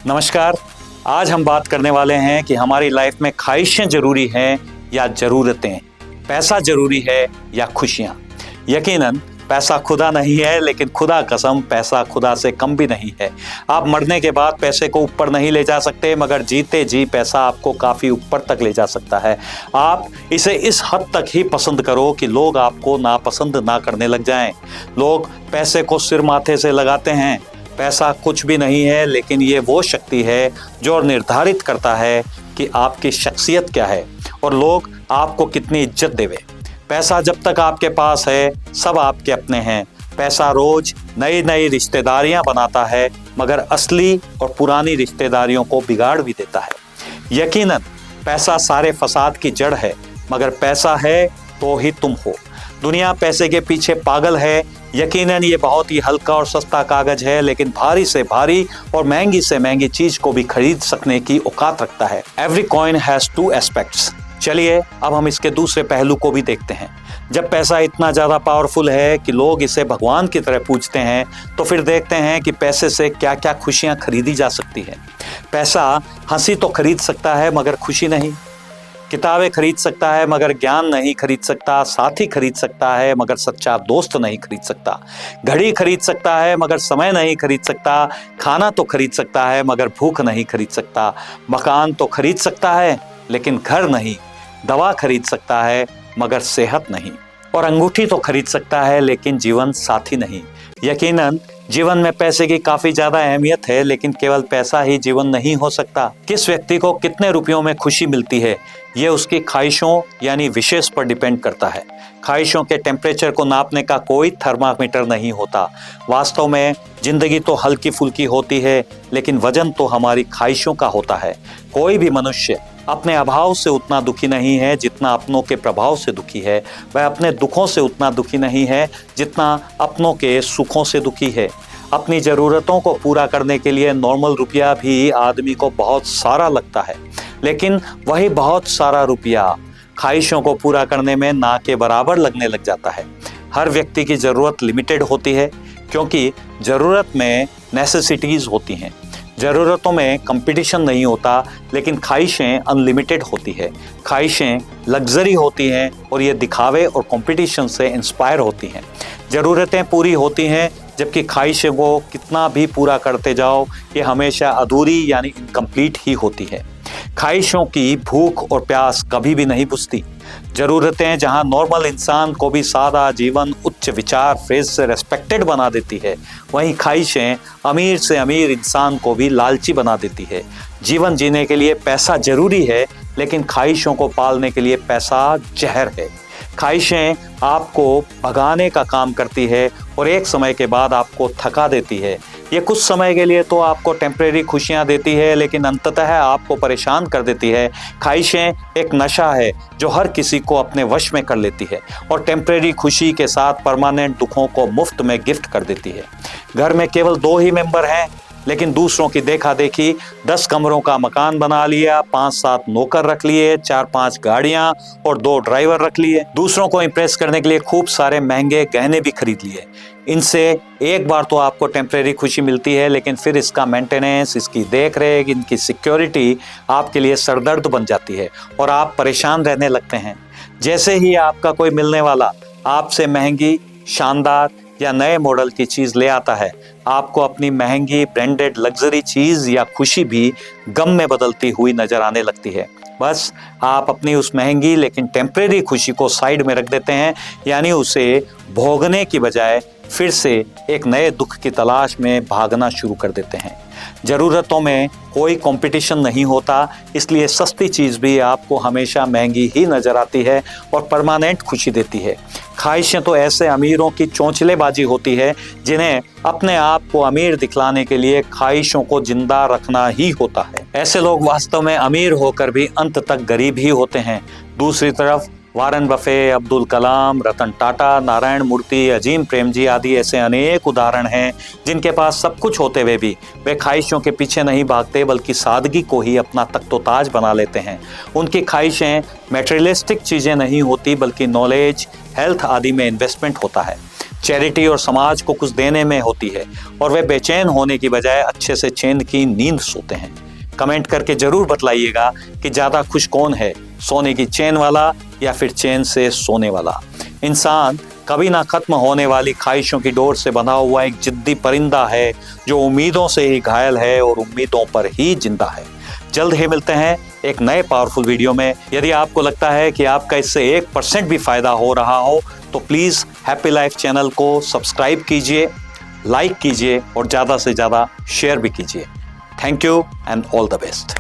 नमस्कार। आज हम बात करने वाले हैं कि हमारी लाइफ में ख्वाहिशें जरूरी हैं या ज़रूरतें, पैसा जरूरी है या खुशियाँ। यकीनन पैसा खुदा नहीं है, लेकिन खुदा कसम पैसा खुदा से कम भी नहीं है। आप मरने के बाद पैसे को ऊपर नहीं ले जा सकते, मगर जीते जी पैसा आपको काफ़ी ऊपर तक ले जा सकता है। आप इसे इस हद तक ही पसंद करो कि लोग आपको नापसंद ना करने लग जाएं। लोग पैसे को सिर माथे से लगाते हैं। पैसा कुछ भी नहीं है, लेकिन ये वो शक्ति है जो निर्धारित करता है कि आपकी शख्सियत क्या है और लोग आपको कितनी इज्जत देवे। पैसा जब तक आपके पास है, सब आपके अपने हैं। पैसा रोज नई नई रिश्तेदारियां बनाता है, मगर असली और पुरानी रिश्तेदारियों को बिगाड़ भी देता है। यकीनन पैसा सारे फसाद की जड़ है, मगर पैसा है तो ही तुम हो। दुनिया पैसे के पीछे पागल है। यकीनन ये बहुत ही हल्का और सस्ता कागज है, लेकिन भारी से भारी और महंगी से महंगी चीज को भी खरीद सकने की औकात रखता है। Every coin has two aspects. चलिए अब हम इसके दूसरे पहलू को भी देखते हैं। जब पैसा इतना ज़्यादा पावरफुल है कि लोग इसे भगवान की तरह पूजते हैं, तो फिर देखते हैं कि पैसे से क्या क्या खुशियाँ खरीदी जा सकती है। पैसा हंसी तो खरीद सकता है, मगर खुशी नहीं। किताबें खरीद सकता है, मगर ज्ञान नहीं खरीद सकता। साथी खरीद सकता है, मगर सच्चा दोस्त नहीं खरीद सकता। घड़ी खरीद सकता है, मगर समय नहीं खरीद सकता। खाना तो खरीद सकता है, मगर भूख नहीं खरीद सकता। मकान तो खरीद सकता है, लेकिन घर नहीं। दवा खरीद सकता है, मगर सेहत नहीं। और अंगूठी तो खरीद सकता है, लेकिन जीवन साथी नहीं। यकीनन जीवन में पैसे की काफ़ी ज़्यादा अहमियत है, लेकिन केवल पैसा ही जीवन नहीं हो सकता। किस व्यक्ति को कितने रुपयों में खुशी मिलती है, ये उसकी ख्वाहिशों यानी विशेष पर डिपेंड करता है। ख्वाहिशों के टेम्परेचर को नापने का कोई थर्मामीटर नहीं होता। वास्तव में जिंदगी तो हल्की फुल्की होती है, लेकिन वजन तो हमारी ख्वाहिशों का होता है। कोई भी मनुष्य अपने अभाव से उतना दुखी नहीं है जितना अपनों के प्रभाव से दुखी है। वह अपने दुखों से उतना दुखी नहीं है जितना अपनों के सुखों से दुखी है। अपनी ज़रूरतों को पूरा करने के लिए नॉर्मल रुपया भी आदमी को बहुत सारा लगता है, लेकिन वही बहुत सारा रुपया ख्वाहिशों को पूरा करने में ना के बराबर लगने लग जाता है। हर व्यक्ति की ज़रूरत लिमिटेड होती है, क्योंकि ज़रूरत में नेसेसिटीज़ होती हैं। ज़रूरतों में कंपटीशन नहीं होता, लेकिन ख्वाहिशें अनलिमिटेड होती है। ख्वाहिशें लग्जरी होती हैं और ये दिखावे और कंपटीशन से इंस्पायर होती हैं। ज़रूरतें पूरी होती हैं, जबकि ख्वाहिशें को कितना भी पूरा करते जाओ, ये हमेशा अधूरी यानी इनकम्प्लीट ही होती है। ख्वाहिशों की भूख और प्यास कभी भी नहीं बुझती। ज़रूरतें जहां नॉर्मल इंसान को भी सादा जीवन उच्च विचार फेज से रेस्पेक्टेड बना देती है, वहीं ख्वाहिशें अमीर से अमीर इंसान को भी लालची बना देती है। जीवन जीने के लिए पैसा जरूरी है, लेकिन ख्वाहिशों को पालने के लिए पैसा जहर है। ख्वाहिशें आपको भगाने का काम करती है और एक समय के बाद आपको थका देती है। ये कुछ समय के लिए तो आपको टेम्परेरी खुशियां देती है, लेकिन अंततः आपको परेशान कर देती है। ख्वाहिशें एक नशा है जो हर किसी को अपने वश में कर लेती है और टेम्परेरी खुशी के साथ परमानेंट दुखों को मुफ्त में गिफ्ट कर देती है। घर में केवल 2 ही मेंबर हैं, लेकिन दूसरों की देखा देखी 10 कमरों का मकान बना लिया, 5-7 नौकर रख लिए, 4-5 गाड़ियां और 2 ड्राइवर रख लिए। दूसरों को इंप्रेस करने के लिए खूब सारे महंगे गहने भी खरीद लिए। इनसे एक बार तो आपको टेम्परेरी खुशी मिलती है, लेकिन फिर इसका मेंटेनेंस, इसकी देख रेख, इनकी सिक्योरिटी आपके लिए सरदर्द बन जाती है और आप परेशान रहने लगते हैं। जैसे ही आपका कोई मिलने वाला आपसे महंगी, शानदार या नए मॉडल की चीज़ ले आता है, आपको अपनी महंगी ब्रांडेड लग्जरी चीज़ या खुशी भी गम में बदलती हुई नज़र आने लगती है। बस आप अपनी उस महंगी लेकिन टेम्परेरी खुशी को साइड में रख देते हैं, यानी उसे भोगने की बजाय फिर से एक नए दुख की तलाश में भागना शुरू कर देते हैं। ज़रूरतों में कोई कंपटीशन नहीं होता, इसलिए सस्ती चीज़ भी आपको हमेशा महंगी ही नज़र आती है और परमानेंट खुशी देती है। ख्वाहिशें तो ऐसे अमीरों की चौंचलेबाजी होती है जिन्हें अपने आप को अमीर दिखलाने के लिए ख्वाहिशों को जिंदा रखना ही होता है। ऐसे लोग वास्तव में अमीर होकर भी अंत तक गरीब ही होते हैं। दूसरी तरफ वारेन बफे, अब्दुल कलाम, रतन टाटा, नारायण मूर्ति, अजीम प्रेमजी आदि ऐसे अनेक उदाहरण हैं जिनके पास सब कुछ होते हुए भी वे ख्वाहिशों के पीछे नहीं भागते, बल्कि सादगी को ही अपना तख्तोताज बना लेते हैं। उनकी ख्वाहिशें मटेरियलिस्टिक चीज़ें नहीं होती, बल्कि नॉलेज, हेल्थ आदि में इन्वेस्टमेंट होता है। चैरिटी और समाज को कुछ देने में होती है और वे बेचैन होने की बजाय अच्छे से चैन की नींद सोते हैं। कमेंट करके जरूर बतलाइएगा कि ज़्यादा खुश कौन है, सोने की चैन वाला या फिर चैन से सोने वाला। इंसान कभी ना खत्म होने वाली ख्वाहिशों की डोर से बंधा हुआ एक जिद्दी परिंदा है जो उम्मीदों से ही घायल है और उम्मीदों पर ही जिंदा है। जल्द ही मिलते हैं एक नए पावरफुल वीडियो में। यदि आपको लगता है कि आपका इससे 1% भी फायदा हो रहा हो तो प्लीज़ हैप्पी लाइफ चैनल को सब्सक्राइब कीजिए, लाइक कीजिए और ज़्यादा से ज़्यादा शेयर भी कीजिए। Thank you and all the best.